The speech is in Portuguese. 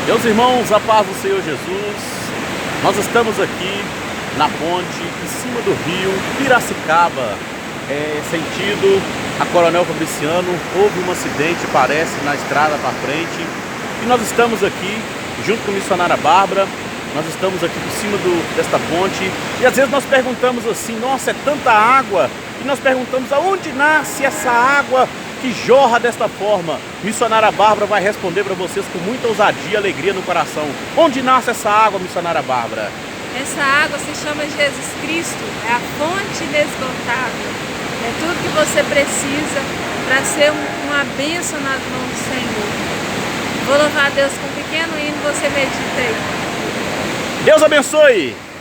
Meus irmãos, a paz do Senhor Jesus, nós estamos aqui na ponte, em cima do rio Piracicaba, sentido a Coronel Fabriciano. Houve um acidente, parece, na estrada para frente, e nós estamos aqui, junto com a missionária Bárbara, nós estamos aqui por cima desta ponte, e às vezes nós perguntamos assim, nossa, é tanta água, e nós perguntamos aonde nasce essa água que jorra desta forma. Missionária Bárbara vai responder para vocês com muita ousadia e alegria no coração. Onde nasce essa água, missionária Bárbara? Essa água se chama Jesus Cristo, é a fonte inesgotável. É tudo que você precisa para ser uma bênção nas mãos do Senhor. Vou louvar a Deus com um pequeno hino, você medita aí. Deus abençoe!